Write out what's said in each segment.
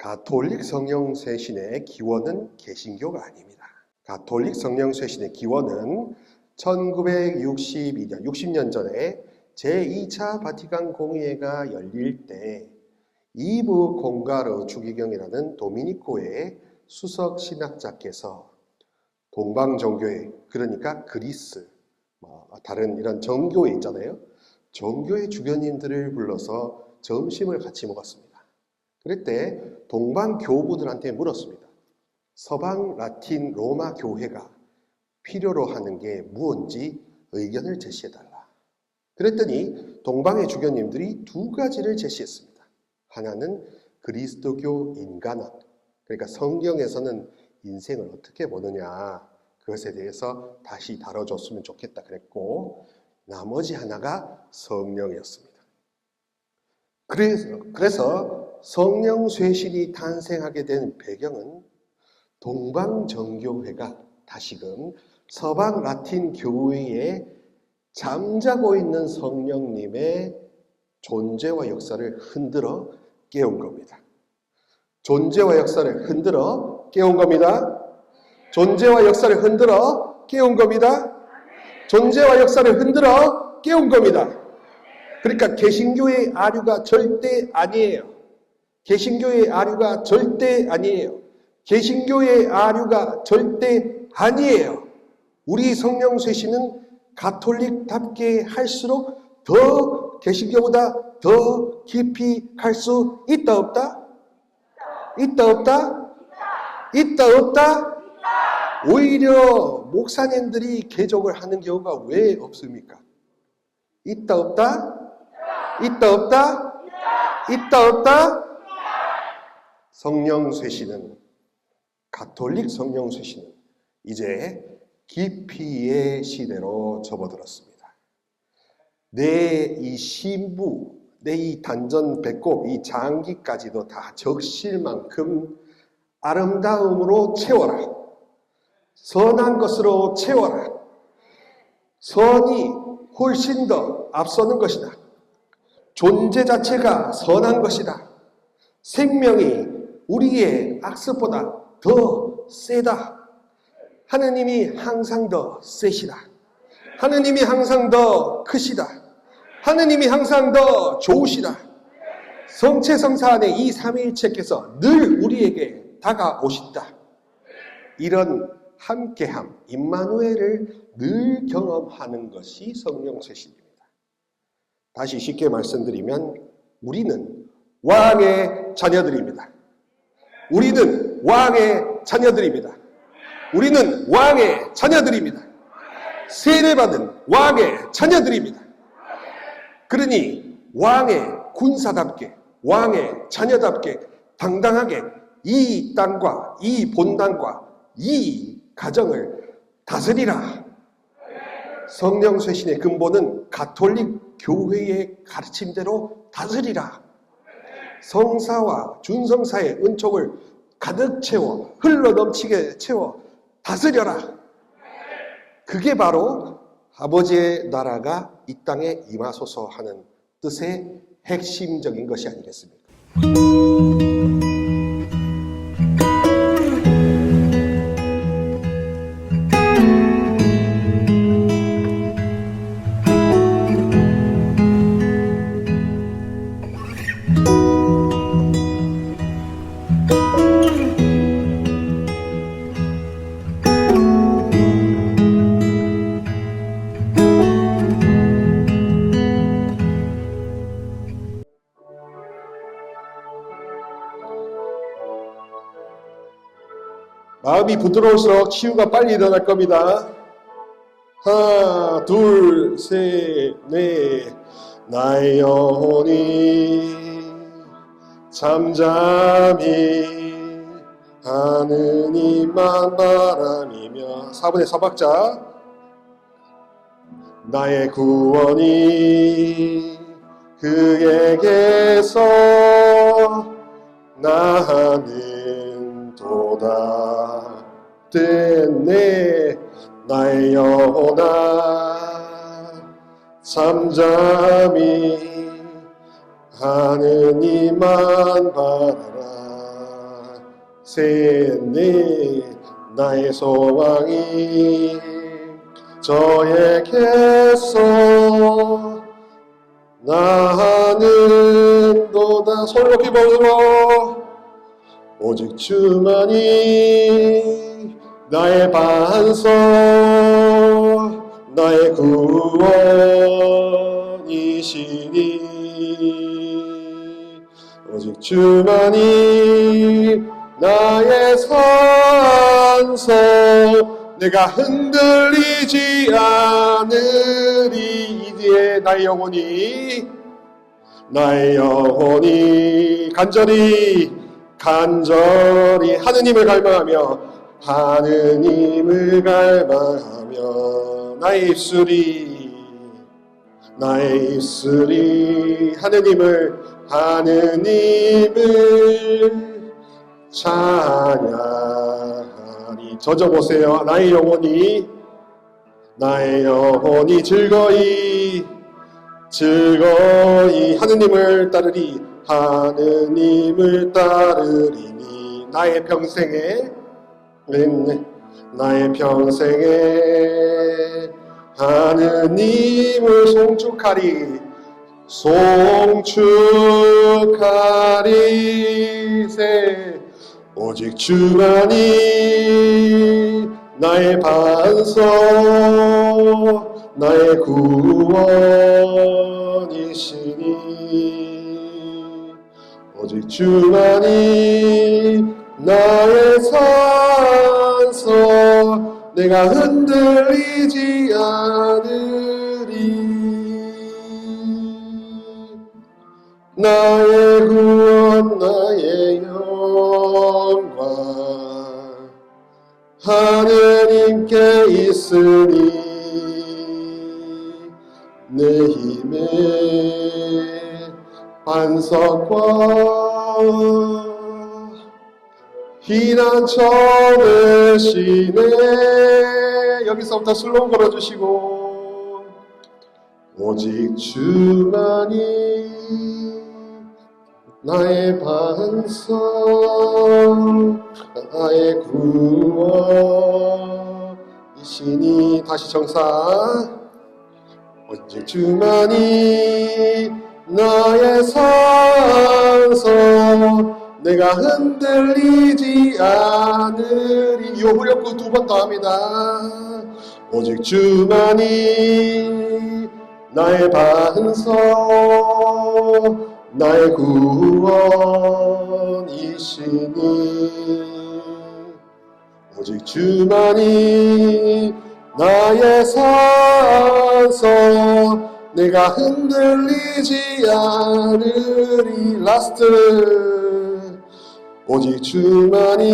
가톨릭 성령쇄신의 기원은 개신교가 아닙니다. 가톨릭 성령쇄신의 기원은 1962년, 60년 전에 제2차 바티칸 공의회가 열릴 때 이브 콩가르 주기경이라는 도미니코의 수석 신학자께서 동방종교회, 그러니까 그리스, 다른 이런 정교회 있잖아요. 정교회 주변인들을 불러서 점심을 같이 먹었습니다. 그럴 때 동방 교부들한테 물었습니다. 서방 라틴 로마 교회가 필요로 하는 게 무엇인지 의견을 제시해달라. 그랬더니 동방의 주교님들이 두 가지를 제시했습니다. 하나는 그리스도교 인간학, 그러니까 성경에서는 인생을 어떻게 보느냐, 그것에 대해서 다시 다뤄줬으면 좋겠다 그랬고, 나머지 하나가 성령이었습니다. 그래서 성령쇄신이 탄생하게 된 배경은 동방정교회가 다시금 서방 라틴 교회에 잠자고 있는 성령님의 존재와 역사를 흔들어 깨운 겁니다. 존재와 역사를 흔들어 깨운 겁니다. 존재와 역사를 흔들어 깨운 겁니다. 존재와 역사를 흔들어 깨운 겁니다. 그러니까 개신교의 아류가 절대 아니에요. 개신교의 아류가 절대 아니에요. 개신교의 아류가 절대 아니에요. 우리 성령쇄신은 가톨릭답게 할수록 더 개신교보다 더 깊이 갈 수 있다 없다? 있다 없다? 있다 없다? 오히려 목사님들이 개종을 하는 경우가 왜 없습니까? 있다 없다? 있다 없다? 있다 없다? 성령쇄신은, 가톨릭 성령쇄신은 이제 기피의 시대로 접어들었습니다. 내 이 신부, 내 이 단전 배꼽, 이 장기까지도 다 적실 만큼 아름다움으로 채워라. 선한 것으로 채워라. 선이 훨씬 더 앞서는 것이다. 존재 자체가 선한 것이다. 생명이 우리의 악습보다 더 세다. 하느님이 항상 더 세시다. 하느님이 항상 더 크시다. 하느님이 항상 더 좋으시다. 성체성사 안에 이 삼위일체께서 늘 우리에게 다가오신다. 이런 함께함, 임마누엘을 늘 경험하는 것이 성령쇄신입니다. 다시 쉽게 말씀드리면 우리는 왕의 자녀들입니다. 우리는 왕의 자녀들입니다. 우리는 왕의 자녀들입니다. 세례받은 왕의 자녀들입니다. 그러니 왕의 군사답게, 왕의 자녀답게 당당하게 이 땅과 이 본당과 이 가정을 다스리라. 성령쇄신의 근본은 가톨릭 교회의 가르침대로 다스리라. 성사와 준성사의 은총을 가득 채워, 흘러넘치게 채워 다스려라. 그게 바로 아버지의 나라가 이 땅에 임하소서 하는 뜻의 핵심적인 것이 아니겠습니까? 마음이 부드러울수록 치유가 빨리 일어날 겁니다. 하나, 둘, 셋, 넷. 나의 영혼이 잠잠히 하느님만 바라미며 4분의 4박자. 나의 구원이 그에게서 나는 도다. 됐네. 나의 영혼아 잠잠히 하느님만 바라라. 셋넷 나의 소망이 저에게서 나는 너다. 손을 높이 벌어. 오직 주만이 나의 반석 나의 구원이시니 오직 주만이 나의 산석 내가 흔들리지 않으리. 이제 나의 영혼이 간절히 하느님을 갈망하며 나의 입술이 하느님을 찬양하니. 젖어보세요. 나의 영혼이 즐거이 하느님을 따르리니. 나의 평생에 하느님을 송축하리. 오직 주만이 나의 반석 나의 구원이시니 오직 주만이 나의 산석 내가 흔들리지 않으리. 나의 구원 나의 영광 하느님께 있으니 내 힘의 반석과 피난처 되시네. 여기서부터 슬로우 걸어주시고 오직 주만이 나의 반석 나의 구원이시니. 다시 정사. 오직 주만이 나의 산석 내가 흔들리지 않으리. 이 후렴구 두 번 더 합니다. 오직 주만이 나의 반석 나의 구원이시니 오직 주만이 나의 산석 내가 흔들리지 않으리. 라스트. 오직 주만이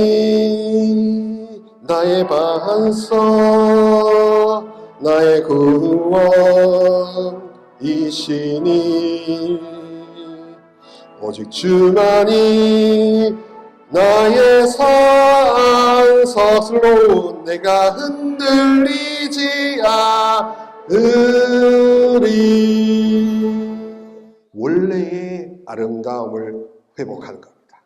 나의 반석 나의 구원이시니 오직 주만이 나의 산석. 슬로우. 내가 흔들리지 않으리. 원래의 아름다움을 회복하는 겁니다.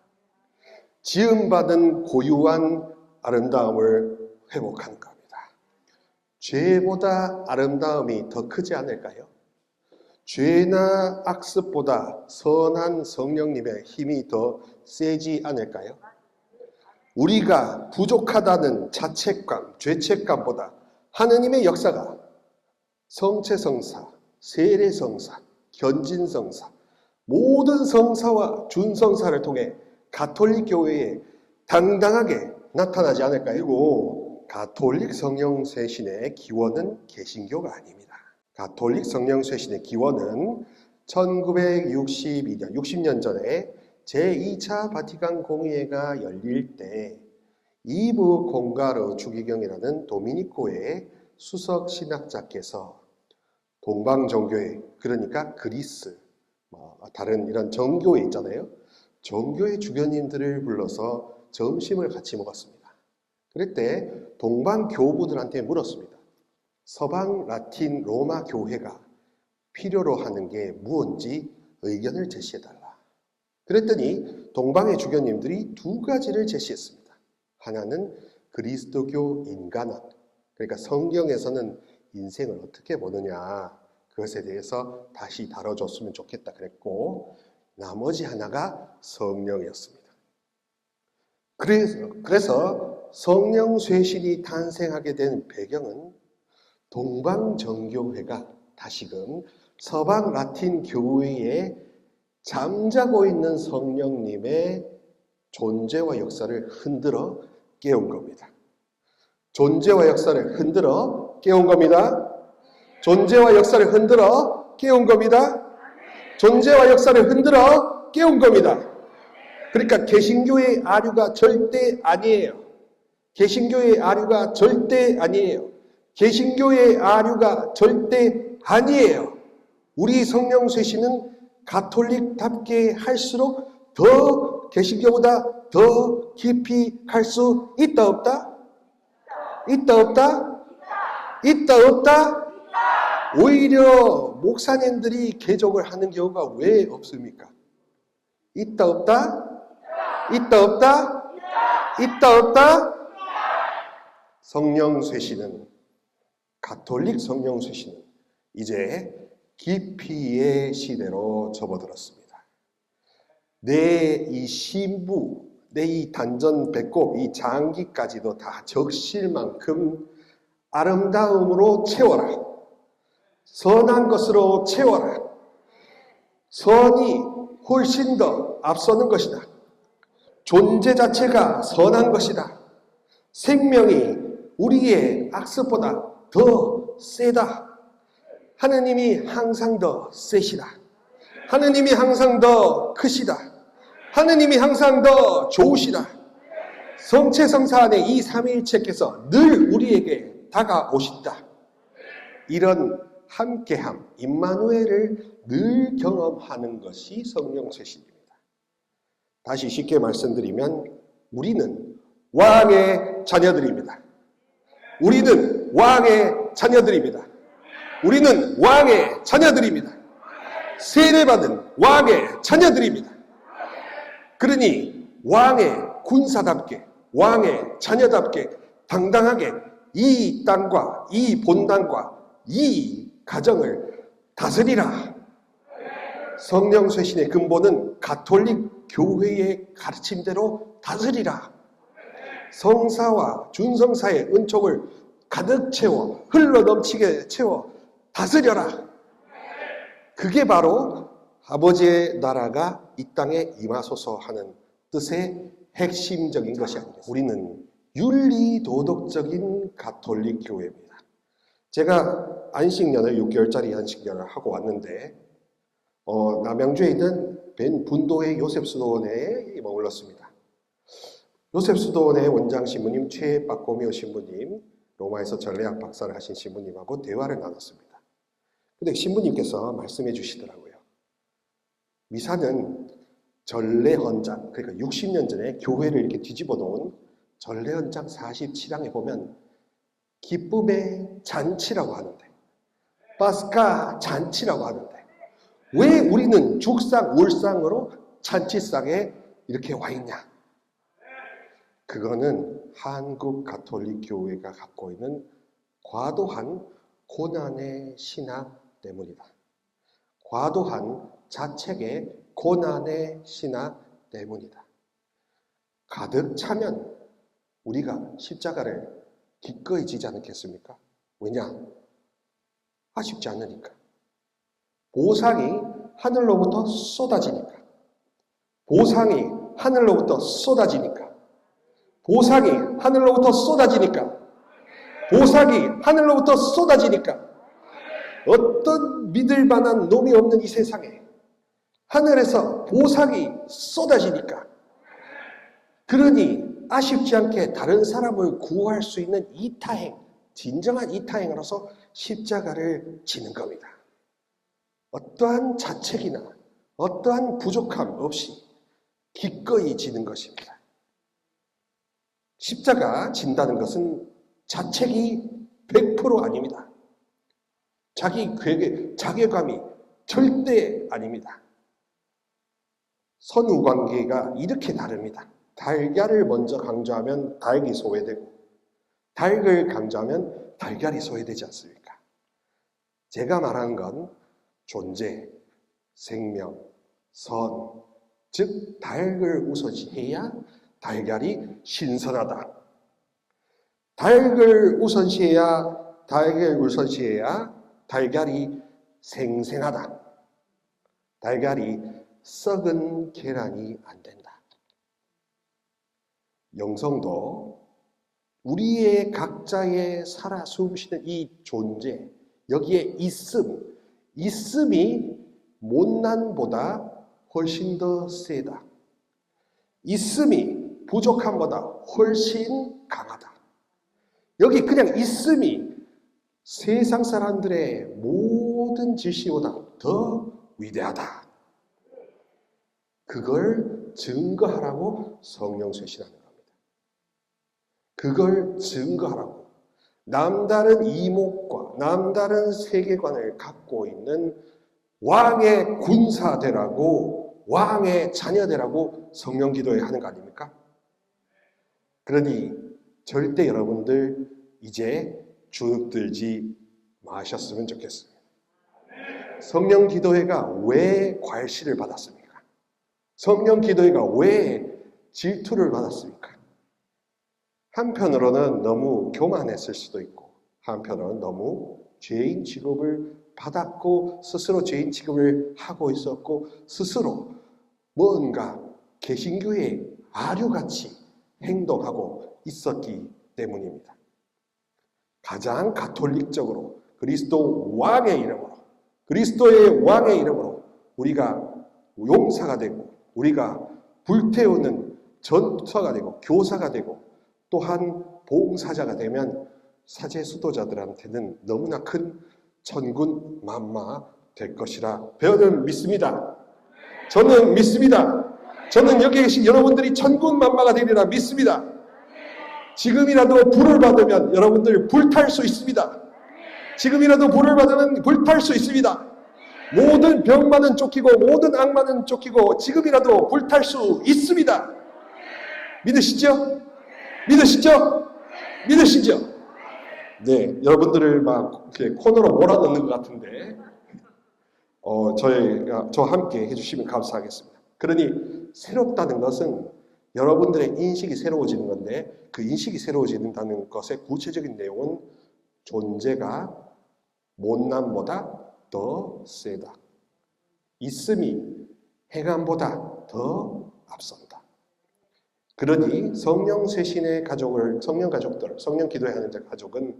지음받은 고유한 아름다움을 회복하는 겁니다. 죄보다 아름다움이 더 크지 않을까요? 죄나 악습보다 선한 성령님의 힘이 더 세지 않을까요? 우리가 부족하다는 자책감, 죄책감보다 하느님의 역사가 성체성사, 세례성사, 견진성사, 모든 성사와 준성사를 통해 가톨릭 교회에 당당하게 나타나지 않을까요? 그리고 가톨릭 성령 쇄신의 기원은 개신교가 아닙니다. 가톨릭 성령 쇄신의 기원은 1962년, 60년 전에 제2차 바티칸 공의회가 열릴 때 이브 콩가르 주기경이라는 도미니코의 수석 신학자께서 동방 종교회, 그러니까 그리스, 다른 이런 정교회 있잖아요. 정교회 주교님들을 불러서 점심을 같이 먹었습니다. 그럴 때 동방 교부들한테 물었습니다. 서방 라틴 로마 교회가 필요로 하는 게 무엇인지 의견을 제시해달라. 그랬더니 동방의 주교님들이 두 가지를 제시했습니다. 하나는 그리스도교 인간론, 그러니까 성경에서는 인생을 어떻게 보느냐, 그것에 대해서 다시 다뤄줬으면 좋겠다 그랬고, 나머지 하나가 성령이었습니다. 그래서 성령 쇄신이 탄생하게 된 배경은 동방정교회가 다시금 서방 라틴 교회에 잠자고 있는 성령님의 존재와 역사를 흔들어 깨운 겁니다. 존재와 역사를 흔들어 깨운 겁니다. 존재와 역사를 흔들어 깨운 겁니다. 존재와 역사를 흔들어 깨운 겁니다. 그러니까 개신교의 아류가 절대 아니에요. 개신교의 아류가 절대 아니에요. 개신교의 아류가 절대 아니에요. 우리 성령 쇄신은 가톨릭답게 할수록 더 개신교보다 더 깊이 갈 수 있다 없다? 있다 없다? 있다 없다? 오히려 목사님들이 개종을 하는 경우가 왜 없습니까? 있다 없다? 있다 없다? 있다 없다? 성령 쇄신은, 가톨릭 성령 쇄신은 이제 깊이의 시대로 접어들었습니다. 내 이 신부, 내 이 단전 배꼽, 이 장기까지도 다 적실 만큼 아름다움으로 채워라. 선한 것으로 채워라. 선이 훨씬 더 앞서는 것이다. 존재 자체가 선한 것이다. 생명이 우리의 악습보다 더 세다. 하느님이 항상 더 세시다. 하느님이 항상 더 크시다. 하느님이 항상 더 좋으시다. 성체성사 안에 이 삼위일체께서 늘 우리에게 다가오신다. 이런 함께함, 임마누엘을 늘 경험하는 것이 성령 쇄신입니다. 다시 쉽게 말씀드리면 우리는 왕의 자녀들입니다. 우리는 왕의 자녀들입니다. 우리는 왕의 자녀들입니다. 세례받은 왕의 자녀들입니다. 그러니 왕의 군사답게, 왕의 자녀답게 당당하게 이 땅과 이 본당과 이 가정을 다스리라. 성령 쇄신의 근본은 가톨릭 교회의 가르침대로 다스리라. 성사와 준성사의 은총을 가득 채워, 흘러넘치게 채워 다스려라. 그게 바로 아버지의 나라가 이 땅에 임하소서 하는 뜻의 핵심적인 것이 아니겠습니까? 우리는 윤리도덕적인 가톨릭 교회입니다. 제가 안식년을 6개월짜리 안식년을 하고 왔는데 남양주에 있는 벤분도의 요셉수도원에 머물렀습니다. 요셉수도원의 원장 신부님 최박고미오 신부님, 로마에서 전례학 박사를 하신 신부님하고 대화를 나눴습니다. 근데 신부님께서 말씀해 주시더라고요. 미사는 전례헌장, 그러니까 60년 전에 교회를 이렇게 뒤집어 놓은 전례헌장 47항에 보면 기쁨의 잔치라고 하는데, 파스카 잔치라고 하는데, 왜 우리는 죽상 울상으로 잔치상에 이렇게 와 있냐? 그거는 한국 가톨릭 교회가 갖고 있는 과도한 고난의 신학 때문이다. 과도한 자책의 고난의 신학 때문이다. 가득 차면 우리가 십자가를 기꺼이 지지 않겠습니까? 왜냐? 아쉽지 않으니까. 보상이 하늘로부터 쏟아지니까. 보상이 하늘로부터 쏟아지니까. 보상이 하늘로부터 쏟아지니까. 보상이 하늘로부터 쏟아지니까. 어떤 믿을 만한 놈이 없는 이 세상에 하늘에서 보상이 쏟아지니까. 그러니 아쉽지 않게 다른 사람을 구할 수 있는 이타행, 진정한 이타행으로서 십자가를 지는 겁니다. 어떠한 자책이나 어떠한 부족함 없이 기꺼이 지는 것입니다. 십자가 진다는 것은 자책이 100% 아닙니다. 자기 자괴감이 절대 아닙니다. 선후관계가 이렇게 다릅니다. 달걀을 먼저 강조하면 닭이 소외되고 닭을 강조하면 달걀이 소외되지 않습니까? 제가 말한 건 존재, 생명, 선, 즉 닭을 우선시해야 달걀이 신선하다. 닭을 우선시해야 달걀이 생생하다. 달걀이 썩은 계란이 안 된다. 영성도 우리의 각자의 살아 숨쉬는 이 존재, 여기에 있음이 못난보다 훨씬 더 세다. 있음이 부족함보다 훨씬 강하다. 여기 그냥 있음이 세상 사람들의 모든 지시보다 더 위대하다. 그걸 증거하라고 성령 쇄신하는 겁니다. 그걸 증거하라고. 남다른 이목과 남다른 세계관을 갖고 있는 왕의 군사되라고, 왕의 자녀되라고 성령 기도회 하는 거 아닙니까? 그러니 절대 여러분들 이제 주눅들지 마셨으면 좋겠습니다. 성령 기도회가 왜 괄시를 받았습니까? 성령 기도회가 왜 질투를 받았습니까? 한편으로는 너무 교만했을 수도 있고 한편으로는 너무 죄인 취급을 받았고 스스로 죄인 취급을 하고 있었고 스스로 뭔가 개신교의 아류같이 행동하고 있었기 때문입니다. 가장 가톨릭적으로 그리스도 왕의 이름으로 그리스도의 왕의 이름으로 우리가 용사가 되고 우리가 불태우는 전투사가 되고 교사가 되고 또한 봉사자가 되면 사제 수도자들한테는 너무나 큰 천군 만마 될 것이라 저는 믿습니다. 저는 믿습니다. 저는 여기 계신 여러분들이 천군 만마가 되리라 믿습니다. 지금이라도 불을 받으면 여러분들 불탈 수 있습니다. 지금이라도 불을 받으면 불탈 수 있습니다. 모든 병만은 쫓기고 모든 악만은 쫓기고 지금이라도 불탈 수 있습니다. 믿으시죠? 믿으시죠? 믿으시죠? 네, 여러분들을 막 이렇게 코너로 몰아넣는 것 같은데 저와 함께 해주시면 감사하겠습니다. 그러니 새롭다는 것은 여러분들의 인식이 새로워지는 건데 그 인식이 새로워진다는 것의 구체적인 내용은 존재가 못남보다 더 세다. 있음이 행함보다 더 앞선다. 그러니 성령 쇄신의 가족을, 성령 가족들, 성령 기도회 하는 자 가족은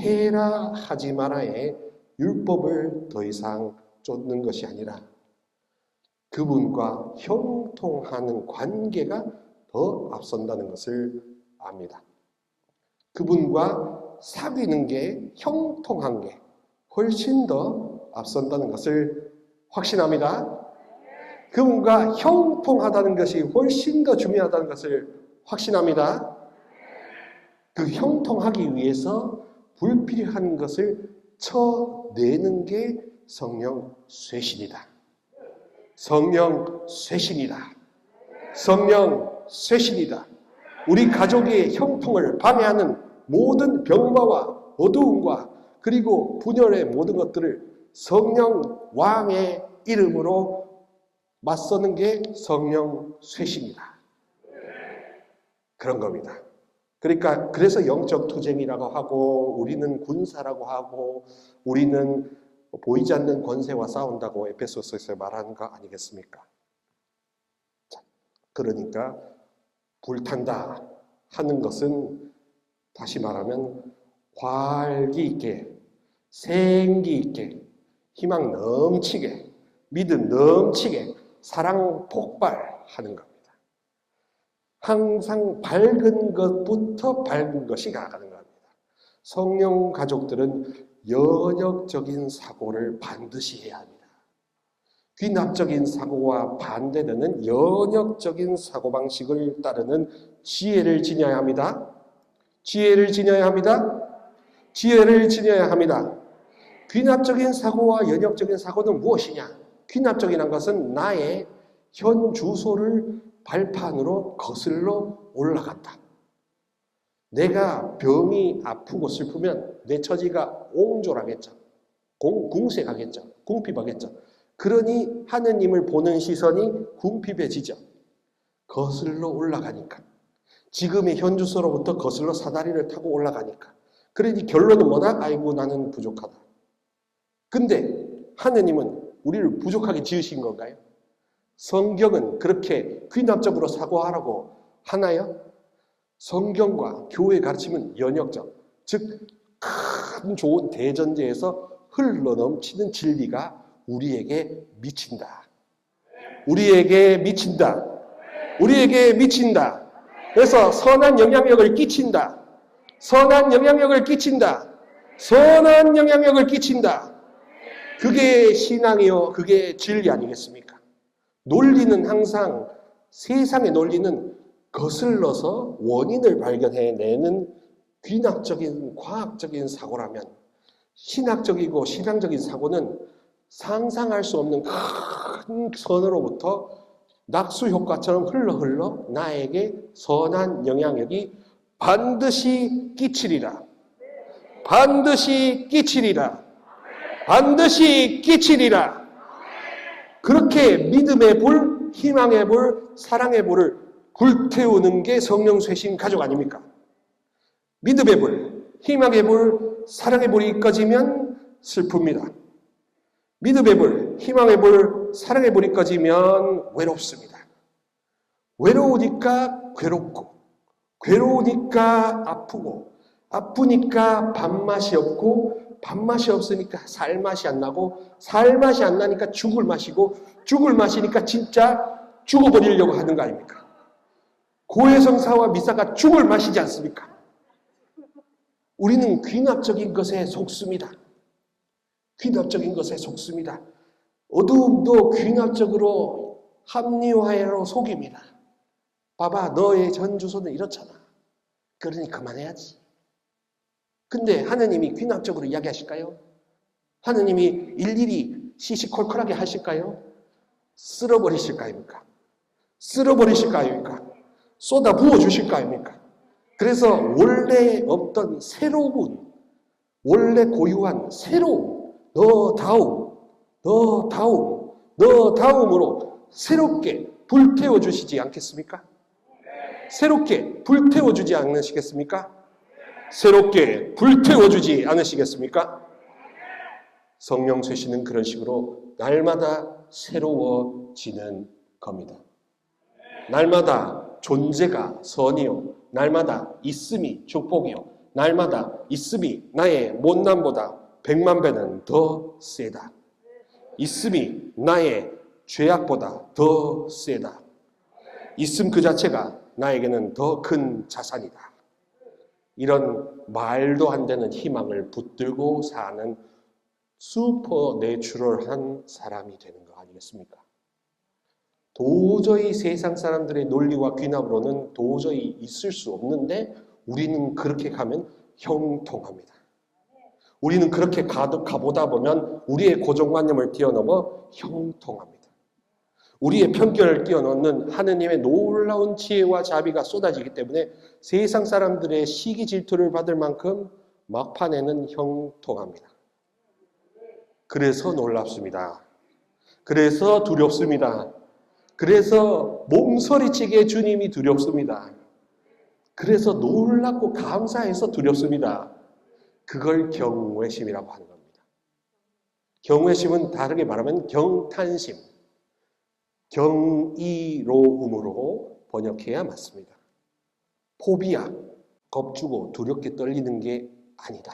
해라 하지 마라의 율법을 더 이상 쫓는 것이 아니라 그분과 형통하는 관계가 더 앞선다는 것을 압니다. 그분과 사귀는 게 형통한 게 훨씬 더 앞선다는 것을 확신합니다. 그분과 형통하다는 것이 훨씬 더 중요하다는 것을 확신합니다. 그 형통하기 위해서 불필요한 것을 쳐내는 게 성령 쇄신이다. 성령 쇄신이다. 성령 쇄신이다. 우리 가족의 형통을 방해하는 모든 병마와 어두움과 그리고 분열의 모든 것들을 성령 왕의 이름으로 맞서는 게 성령 쇄신이다. 그런 겁니다. 그러니까 그래서 영적 투쟁이라고 하고 우리는 군사라고 하고 우리는 보이지 않는 권세와 싸운다고 에베소서에서 말하는 거 아니겠습니까? 자, 그러니까 불탄다 하는 것은 다시 말하면 활기 있게 생기 있게 희망 넘치게 믿음 넘치게 사랑 폭발하는 겁니다. 항상 밝은 것부터 밝은 것이 나아가는 겁니다. 성령 가족들은 연역적인 사고를 반드시 해야 합니다. 귀납적인 사고와 반대되는 연역적인 사고방식을 따르는 지혜를 지녀야 합니다. 지혜를 지녀야 합니다. 지혜를 지녀야 합니다. 귀납적인 사고와 연역적인 사고는 무엇이냐? 귀납적인 것은 나의 현 주소를 발판으로 거슬러 올라간다. 내가 병이 아프고 슬프면 내 처지가 옹졸하겠죠. 궁색하겠죠. 궁핍하겠죠. 그러니 하느님을 보는 시선이 궁핍해지죠. 거슬러 올라가니까. 지금의 현 주소로부터 거슬러 사다리를 타고 올라가니까. 그러니 결론은 뭐다? 아이고 나는 부족하다. 근데 하느님은 우리를 부족하게 지으신 건가요? 성경은 그렇게 귀납적으로 사고하라고 하나요? 성경과 교회의 가르침은 연역적, 즉 큰 좋은 대전제에서 흘러넘치는 진리가 우리에게 미친다. 우리에게 미친다. 우리에게 미친다. 그래서 선한 영향력을 끼친다. 선한 영향력을 끼친다. 선한 영향력을 끼친다. 그게 신앙이요. 그게 진리 아니겠습니까? 논리는 항상 세상의 논리는 거슬러서 원인을 발견해내는 귀납적인 과학적인 사고라면 신학적이고 신앙적인 사고는 상상할 수 없는 큰 선으로부터 낙수 효과처럼 흘러 나에게 선한 영향력이 반드시 끼치리라. 반드시 끼치리라. 반드시 끼치리라. 그렇게 믿음의 불, 희망의 불, 사랑의 불을 불태우는 게 성령 쇄신 가족 아닙니까? 믿음의 불, 희망의 불, 사랑의 불이 꺼지면 슬픕니다. 믿음의 불, 희망의 불, 사랑의 불이 꺼지면 외롭습니다. 외로우니까 괴롭고, 괴로우니까 아프고, 아프니까 밥맛이 없고, 밥맛이 없으니까 살맛이 안 나고, 살맛이 안 나니까 죽을 마시고, 죽을 마시니까 진짜 죽어버리려고 하는 거 아닙니까? 고해성사와 미사가 죽을 마시지 않습니까? 우리는 귀납적인 것에 속습니다. 귀납적인 것에 속습니다. 어두움도 귀납적으로 합리화로 속입니다. 봐봐, 너의 전 주소는 이렇잖아. 그러니 그만해야지. 근데 하느님이 귀납적으로 이야기하실까요? 하느님이 일일이 시시콜콜하게 하실까요? 쓸어버리실 거 아닙니까? 쓸어버리실 거 아닙니까? 쏟아 부어주실 거 아닙니까? 그래서 원래 없던 새로운, 원래 고유한 새로운 너 다움으로 새롭게 불태워 주시지 않겠습니까? 새롭게 불태워 주지 않으시겠습니까? 새롭게 불태워 주지 않으시겠습니까? 성령 쇄신은 그런 식으로 날마다 새로워지는 겁니다. 날마다 존재가 선이요. 날마다 있음이 축복이요. 날마다 있음이 나의 못남보다 100만 배는 더 세다. 있음이 나의 죄악보다 더 세다. 있음 그 자체가 나에게는 더 큰 자산이다. 이런 말도 안 되는 희망을 붙들고 사는 슈퍼내추럴한 사람이 되는 거 아니겠습니까? 도저히 세상 사람들의 논리와 귀납으로는 도저히 있을 수 없는데 우리는 그렇게 가면 형통합니다. 우리는 그렇게 가보다 보면 우리의 고정관념을 뛰어넘어 형통합니다. 우리의 편견을 뛰어넘는 하느님의 놀라운 지혜와 자비가 쏟아지기 때문에 세상 사람들의 시기 질투를 받을 만큼 막판에는 형통합니다. 그래서 놀랍습니다. 그래서 두렵습니다. 그래서 몸서리치게 주님이 두렵습니다. 그래서 놀랍고 감사해서 두렵습니다. 그걸 경외심이라고 하는 겁니다. 경외심은 다르게 말하면 경탄심, 경이로움으로 번역해야 맞습니다. 포비아, 겁주고 두렵게 떨리는 게 아니다.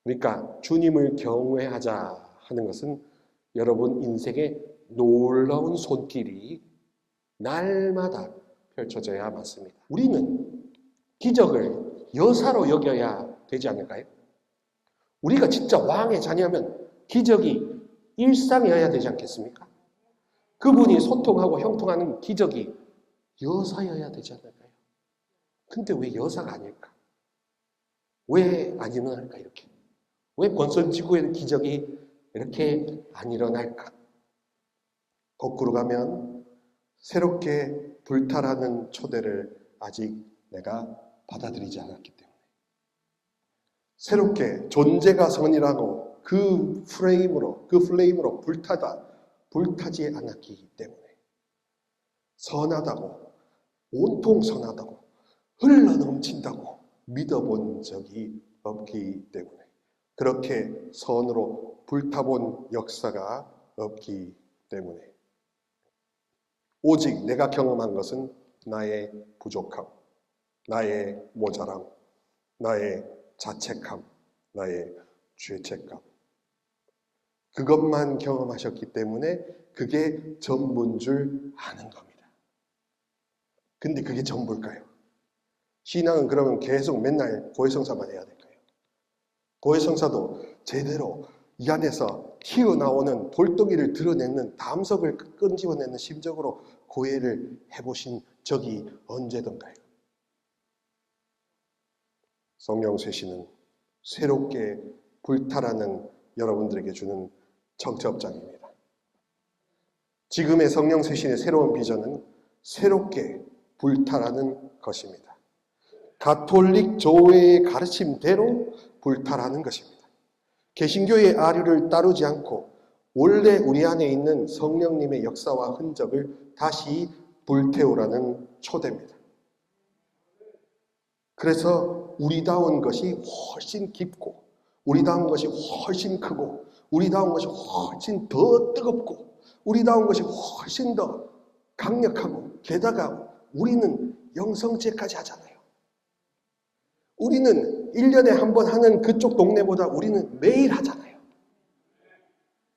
그러니까 주님을 경외하자 하는 것은 여러분 인생의 놀라운 손길이 날마다 펼쳐져야 맞습니다. 우리는 기적을 여사로 여겨야 되지 않을까요? 우리가 진짜 왕의 자녀면 기적이 일상이어야 되지 않겠습니까? 그분이 소통하고 형통하는 기적이 여사여야 되지 않을까요? 근데 왜 여사가 아닐까? 왜 안 일어날까 이렇게? 왜 권선지구에는 기적이 이렇게 안 일어날까? 거꾸로 가면 새롭게 불타라는 초대를 아직 내가 받아들이지 않았기 때문에, 새롭게 존재가 선이라고 그 플레임으로 불타지 않았기 때문에, 선하다고, 온통 선하다고, 흘러넘친다고 믿어본 적이 없기 때문에, 그렇게 선으로 불타본 역사가 없기 때문에, 오직 내가 경험한 것은 나의 부족함, 나의 모자람, 나의 자책함, 나의 죄책감, 그것만 경험하셨기 때문에 그게 전부인 줄 아는 겁니다. 근데 그게 전부일까요? 신앙은 그러면 계속 맨날 고해성사만 해야 될까요? 고해성사도 제대로 이 안에서 튀어나오는 볼덩이를 드러내는, 담석을 끈집어내는 심적으로 고해를 해보신 적이 언제던가요? 성령 쇄신은 새롭게 불타라는 여러분들에게 주는 청첩장입니다. 지금의 성령 쇄신의 새로운 비전은 새롭게 불타라는 것입니다. 가톨릭 교회의 가르침대로 불타라는 것입니다. 개신교의 아류를 따르지 않고 원래 우리 안에 있는 성령님의 역사와 흔적을 다시 불태우라는 초대입니다. 그래서 우리다운 것이 훨씬 깊고, 우리다운 것이 훨씬 크고, 우리다운 것이 훨씬 더 뜨겁고, 우리다운 것이 훨씬 더 강력하고, 게다가 우리는 영성제까지 하잖아요. 우리는 1년에 한 번 하는 그쪽 동네보다 우리는 매일 하잖아요.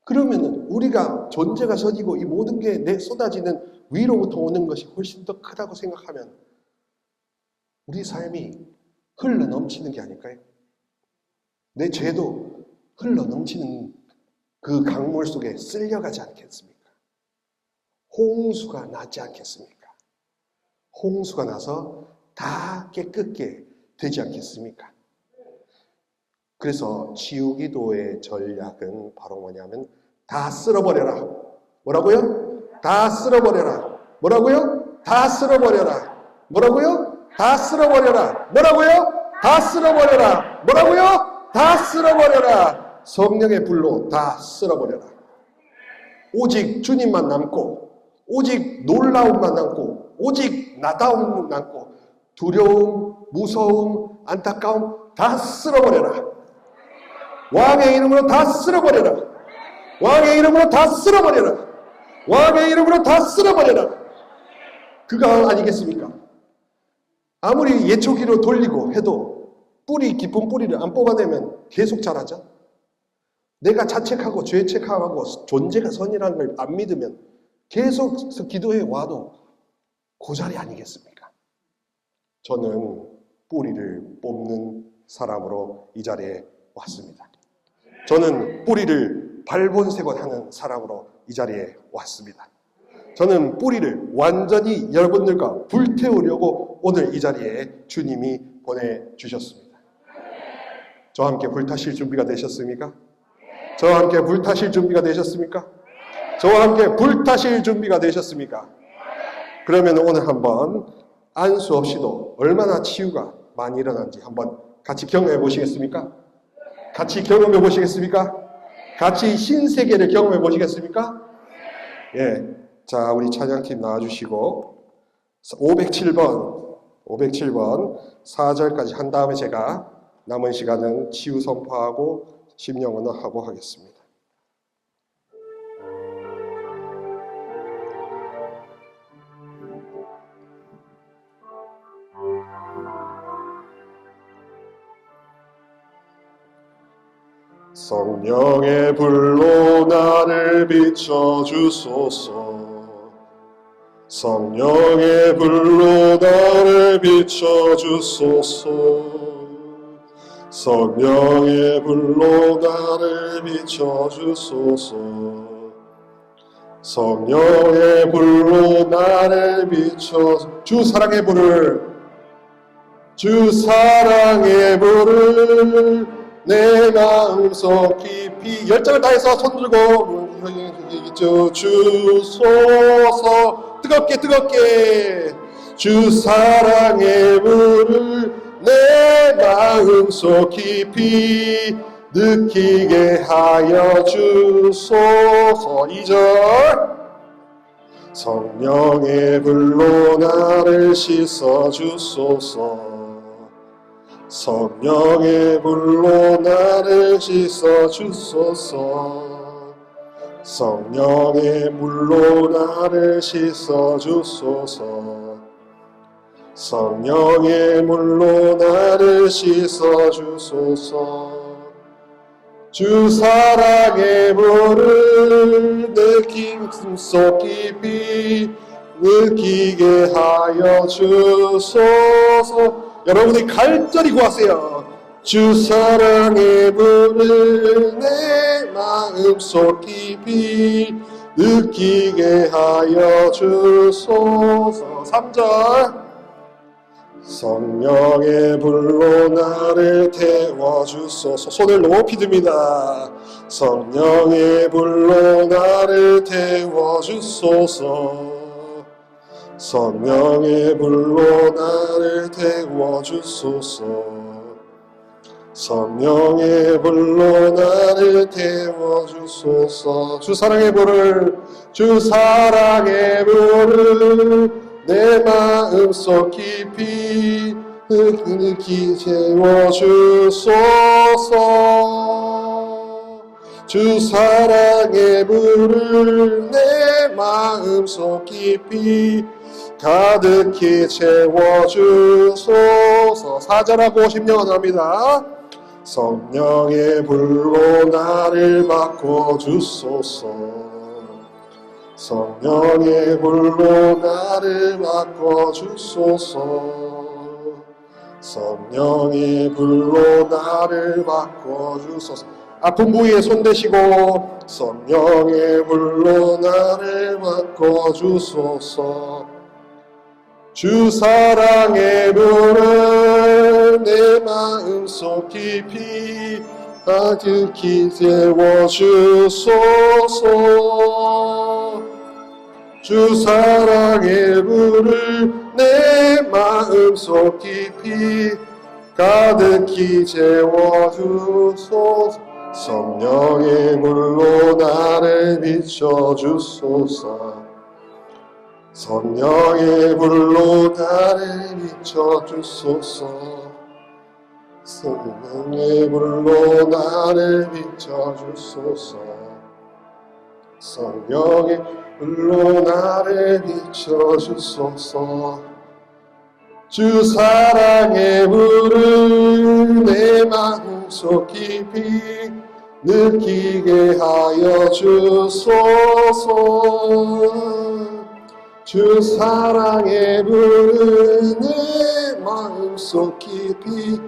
그러면은 우리가 존재가 서지고 이 모든 게 내 쏟아지는 위로부터 오는 것이 훨씬 더 크다고 생각하면 우리 삶이 흘러 넘치는 게 아닐까요? 내 죄도 흘러 넘치는 그 강물 속에 쓸려가지 않겠습니까? 홍수가 나지 않겠습니까? 홍수가 나서 다 깨끗게 되지 않겠습니까? 그래서 치유기도의 전략은 바로 뭐냐면 다 쓸어버려라. 뭐라고요? 다 쓸어버려라. 뭐라고요? 다 쓸어버려라. 뭐라고요? 다 쓸어버려라. 뭐라고요? 다 쓸어버려라. 뭐라고요? 다 쓸어버려라. 성령의 불로 다 쓸어버려라. 오직 주님만 남고, 오직 놀라움만 남고, 오직 나다움만 남고, 두려움, 무서움, 안타까움 다 쓸어버려라. 왕의 이름으로 다 쓸어버려라. 왕의 이름으로 다 쓸어버려라. 왕의 이름으로 다 쓸어버려라. 그가 아니겠습니까? 아무리 예초기로 돌리고 해도 뿌리 깊은 뿌리를 안 뽑아내면 계속 자라죠. 내가 자책하고 죄책하고 존재가 선이라는 걸 안 믿으면 계속 기도해 와도 그 자리 아니겠습니까? 저는 뿌리를 뽑는 사람으로 이 자리에 왔습니다. 저는 뿌리를 발본색원하는 사람으로 이 자리에 왔습니다. 저는 뿌리를 완전히 여러분들과 불태우려고 오늘 이 자리에 주님이 보내주셨습니다. 저와 함께 불타실 준비가 되셨습니까? 저와 함께 불타실 준비가 되셨습니까? 저와 함께 불타실 준비가 되셨습니까? 그러면 오늘 한번 안수 없이도 얼마나 치유가 많이 일어난지 한번 같이 경험해 보시겠습니까? 같이 경험해 보시겠습니까? 같이 신세계를 경험해 보시겠습니까? 예. 자, 우리 찬양팀 나와주시고 507번 4절까지 한 다음에 제가 남은 시간은 치유 선포하고 심령언어 하고 하겠습니다. 성령의 불로 나를 비춰주소서. 성령의 불로 나를 비춰주소서. 성령의 불로 나를 비춰주소서. 성령의 불로 나를 비춰 주 사랑의 불을 내 마음속 깊이 열정을 다해서 손 들고 주소서 뜨겁게 주 사랑의 물을 내 마음속 깊이 느끼게 하여 주소서. 2절 성령의 불로 나를 씻어 주소서. 성령의 불로 나를 씻어 주소서. 성령의 물로 나를 씻어 주소서. 성령의 물로 나를 씻어 주소서. 주 사랑의 물을 내 깊속 깊이 느끼게 하여 주소서. 여러분이 간절히 구하세요. 주 사랑의 물을 내 마음속 깊이 느끼게 하여 주소서. 3절 성령의 불로 나를 태워주소서. 손을 높이 듭니다. 성령의 불로 나를 태워주소서. 성령의 불로 나를 태워주소서. 성령의 불로 나를 태워주소서. 주 사랑의 불을 내 마음속 깊이 느끼 채워주소서. 주 사랑의 불을 내 마음속 깊이 가득히 채워주소서. 4절하고 10년 합니다. 성령의 불로 나를 바꿔주소서. 성령의 불로 나를 바꿔주소서. 성령의 불로 나를 바꿔주소서. 아픈 부위에 손 대시고 성령의 불로 나를 바꿔주소서. 주 사랑의 불을 내 마음속 깊이 가득히 채워주소서. 주 사랑의 불을 내 마음속 깊이 가득히 채워주소서. 성령의 불로 나를 비춰주소서. 성령의 불로 나를 비춰주소서. 성령의 불로 나를 비춰주소서. 성령의 불로 나를 비춰주소서. 주 사랑의 불을 내 마음속 깊이 느끼게 하여 주소서. 주 사랑의 불을 내 마음속 깊이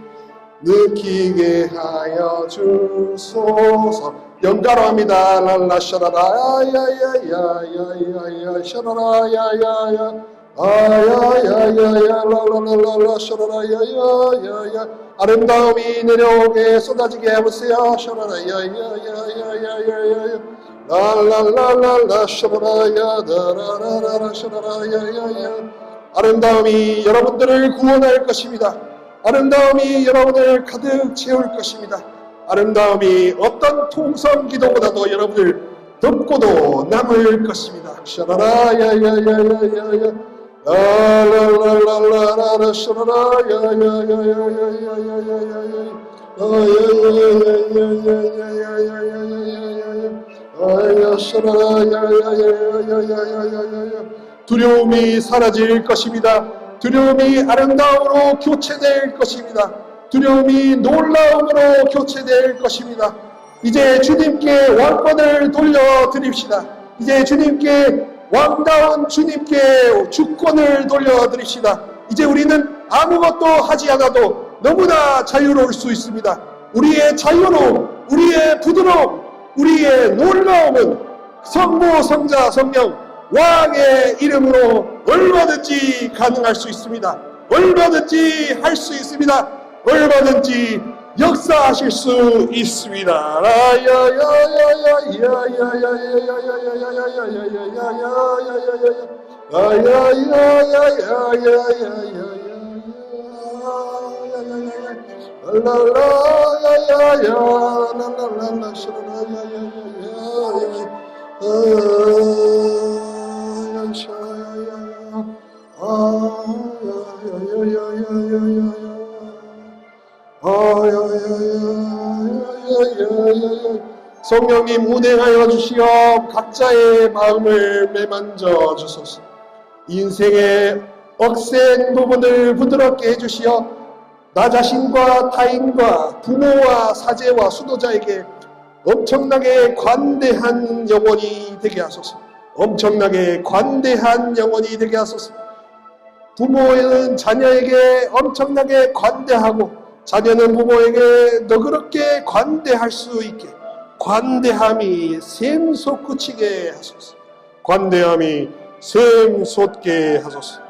느끼게 하여 주소서. 연가로합니다. 랄라 샤라라 야야야야야야 샤라라 야야야 아야야야야 랄랄랄라 샤라라 야야야야 아름다움이 내려오게 쏟아지게 해보세요. 샤라라 야야야야야야야 랄랄랄라 샤라라 야다라라라 샤라라 야야야 아름다움이 여러분들을 구원할 것입니다. 아름다움이 여러분을 가득 채울 것입니다. 아름다움이 어떤 통성 기도보다도 여러분을 덮고도 남을 것입니다. 샤라라 야야야야야야 라라라라라라 샤라라 야야야야야야야야야 아야 샤라라 야야야야야야야야 두려움이 사라질 것입니다. 두려움이 아름다움으로 교체될 것입니다. 두려움이 놀라움으로 교체될 것입니다. 이제 주님께 왕권을 돌려드립시다. 이제 주님께 왕다운 주님께 주권을 돌려드립시다. 이제 우리는 아무것도 하지 않아도 너무나 자유로울 수 있습니다. 우리의 자유로움, 우리의 부드러움, 우리의 놀라움은 성부, 성자, 성령, 왕의 이름으로 얼마든지 가능할 수 있습니다. 얼마든지 할 수 있습니다. 얼마든지 역사하실 수 있습니다. 성령님 운행하여 주시어 각자의 마음을 매만져 주소서. 인생의 억센 부분을 부드럽게 해주시어 나 자신과 타인과 부모와 사제와 수도자에게 엄청나게 관대한 영혼이 되게 하소서. 엄청나게 관대한 영혼이 되게 하소서. 부모는 자녀에게 엄청나게 관대하고 자녀는 부모에게 너그럽게 관대할 수 있게 관대함이 샘솟구치게 하소서. 관대함이 샘솟게 하소서.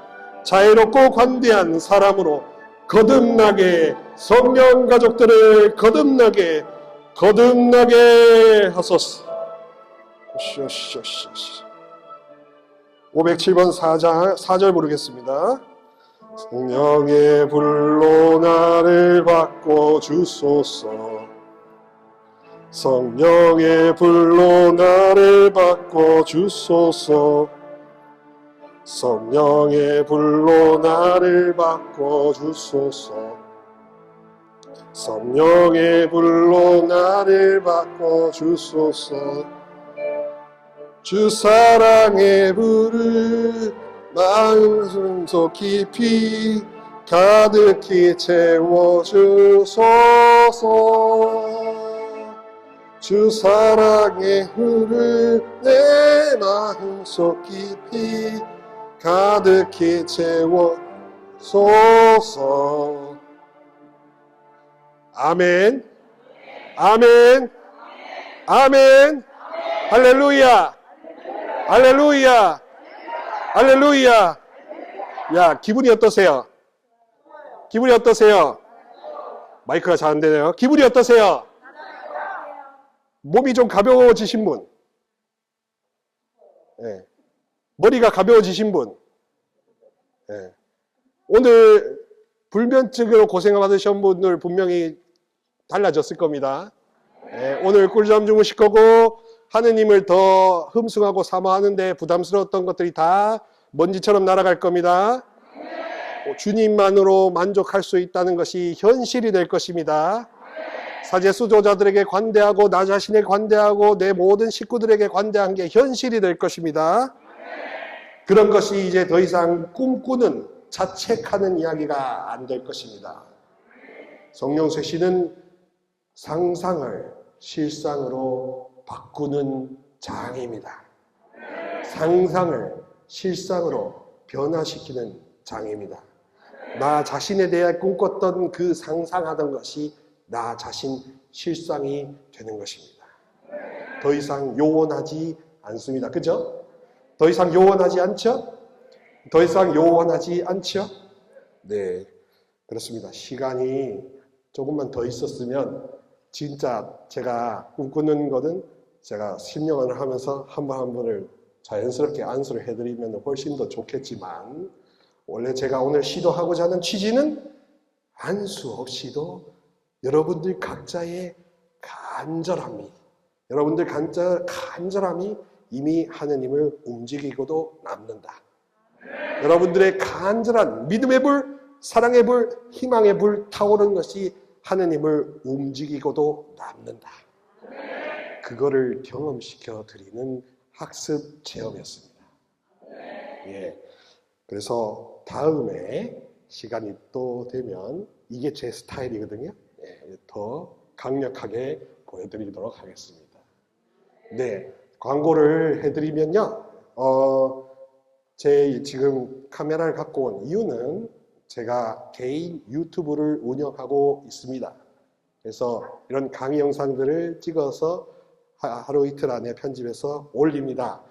자애롭고 관대한 사람으로 거듭나게 성령 가족들을 거듭나게 하소서. 507번 4절 부르겠습니다. 성령의 불로 나를 바꿔 주소서. 성령의 불로 나를 바꿔 주소서. 성령의 불로 나를 바꿔 주소서. 성령의 불로 나를 바꿔 주소서. 주 사랑의 불을 마음 속 깊이 가득히 채워주소서. 주 사랑의 불을 내 마음 속 깊이 가득히 채워소서. 아멘, 아멘, 아멘. 할렐루야, 할렐루야, 할렐루야. 야, 기분이 어떠세요? 기분이 어떠세요? 마이크가 잘 안 되네요. 기분이 어떠세요? 몸이 좀 가벼워지신 분? 네. 머리가 가벼워지신 분? 네. 오늘 불면증으로 고생받으신 분들 분명히 달라졌을 겁니다. 네. 오늘 꿀잠 주무실 거고 하느님을 더 흠숭하고 사모하는데 부담스러웠던 것들이 다 먼지처럼 날아갈 겁니다. 주님만으로 만족할 수 있다는 것이 현실이 될 것입니다. 사제 수조자들에게 관대하고 나 자신에 관대하고 내 모든 식구들에게 관대한 게 현실이 될 것입니다. 그런 것이 이제 더 이상 꿈꾸는 자책하는 이야기가 안 될 것입니다. 성령 쇄신은 상상을 실상으로 바꾸는 장입니다. 상상을 실상으로 변화시키는 장입니다. 나 자신에 대해 꿈꿨던 그 상상하던 것이 나 자신 실상이 되는 것입니다. 더 이상 요원하지 않습니다. 그죠? 더 이상 요원하지 않죠? 더 이상 요원하지 않죠? 네, 그렇습니다. 시간이 조금만 더 있었으면 진짜 제가 꿈꾸는 거는 제가 신령을 하면서 한 번 한 번을 자연스럽게 안수를 해드리면 훨씬 더 좋겠지만 원래 제가 오늘 시도하고자 하는 취지는 안수 없이도 여러분들 각자의 간절함이 여러분들 간절함이 이미 하느님을 움직이고도 남는다. 여러분들의 간절한 믿음의 불, 사랑의 불, 희망의 불 타오르는 것이 하느님을 움직이고도 남는다. 그거를 경험시켜 드리는 학습 체험이었습니다. 예. 그래서 다음에 시간이 또 되면 이게 제 스타일이거든요. 예. 더 강력하게 보여드리도록 하겠습니다. 네. 광고를 해드리면요. 제 지금 카메라를 갖고 온 이유는 제가 개인 유튜브를 운영하고 있습니다. 그래서 이런 강의 영상들을 찍어서 하루 이틀 안에 편집해서 올립니다.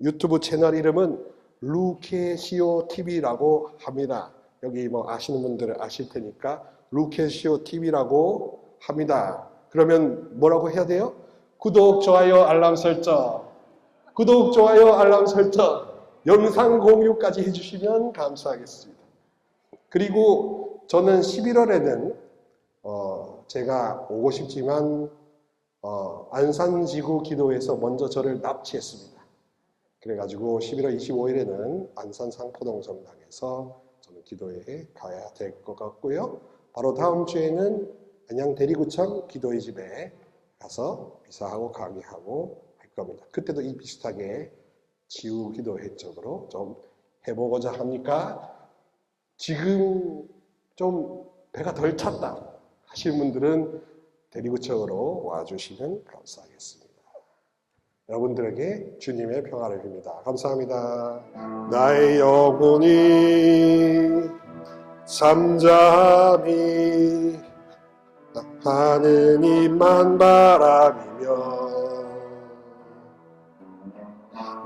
유튜브 채널 이름은 루케시오 TV라고 합니다. 여기 뭐 아시는 분들은 아실 테니까 루케시오 TV라고 합니다. 그러면 뭐라고 해야 돼요? 구독, 좋아요, 알람 설정. 구독, 좋아요, 알람 설정. 영상 공유까지 해주시면 감사하겠습니다. 그리고 저는 11월에는 제가 오고 싶지만 안산지구 기도회에서 먼저 저를 납치했습니다. 그래가지고 11월 25일에는 안산 상포동성당에서 저는 기도회에 가야 될 것 같고요. 바로 다음 주에는 안양 대리구청 기도회 집에 가서 미사하고 강의하고 할 겁니다. 그때도 이 비슷하게 지우 기도회 쪽으로 좀 해보고자 하니까 지금 좀 배가 덜 찼다 하시는 분들은 대리구청으로 와주시면 감사하겠습니다. 여러분들에게 주님의 평화를 빕니다. 감사합니다. 나의 영혼이 잠잠히 하느님만 바라비며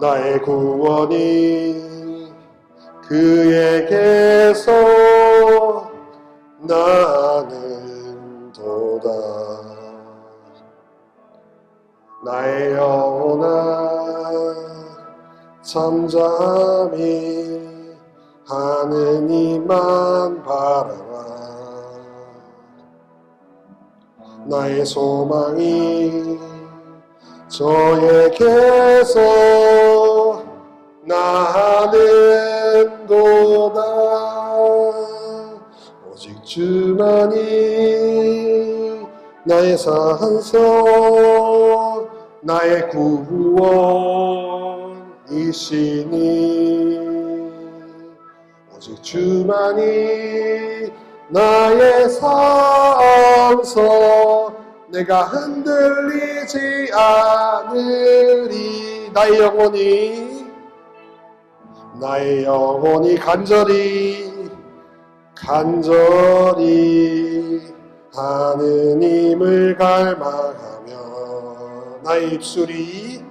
나의 구원이 그에게서 나는 도다. 나의 영혼아 잠잠히 하느님만 바라라. 나의 소망이 저에게서 나는 도다. 오직 주만이 나의 산성 나의 구원이시니 오직 주만이 나의 산성 내가 흔들리지 않으리. 나의 영혼이 간절히 하느님을 갈망하며 나의 입술이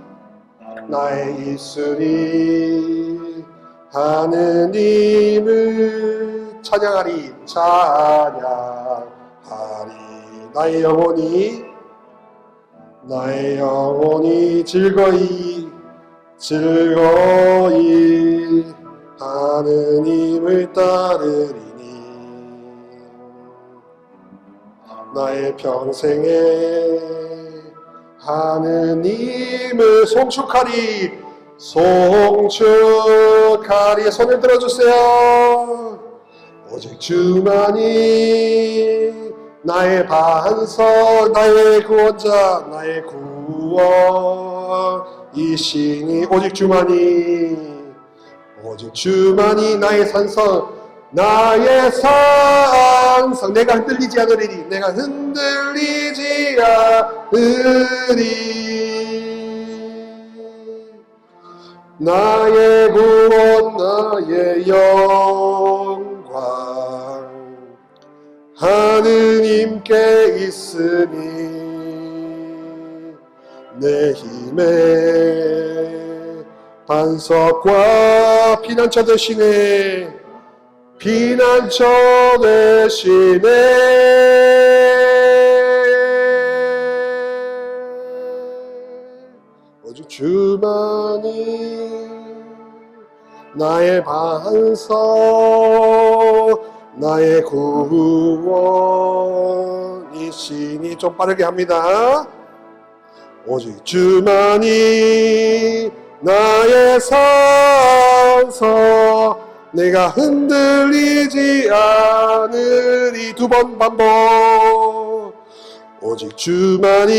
하느님을 찬양하리. 나의 영혼이 즐거이 하느님을 따르리니 나의 평생에 하느님을 송축하리. 손을 들어주세요. 오직 주만이 나의 반석 나의 구원자 나의 구원이시니 오직 주만이 나의 산성 내가 흔들리지 않으리니 나의 구원 나의 영광 하느님께 있으니 내 힘의 반석과 피난처 되시네. 오직 주만이 나의 반석 나의 구원이시니 좀 빠르게 합니다. 오직 주만이 나의 산석 내가 흔들리지 않으리. 두 번 반복. 오직 주만이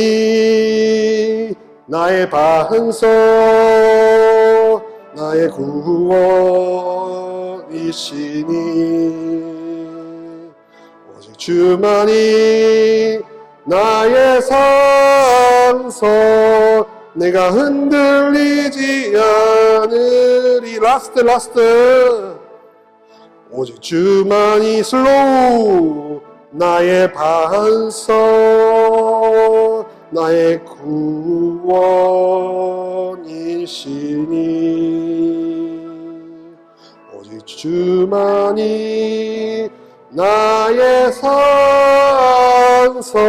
나의 반석 나의 구원이시니 오직 주만이 나의 산석 내가 흔들리지 않으리. 라스트 오직 주만이 슬로우 나의 반석 나의 구원이시니 오직 주만이 나의 산성 하소서.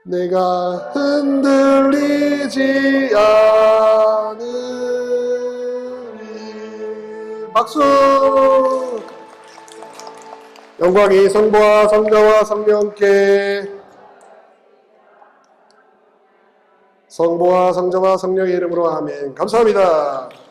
내가 흔들리지 않으리. 박수. 영광이 성부와 성자와 성령께, 성부와 성자와 성령의 이름으로 아멘. 감사합니다.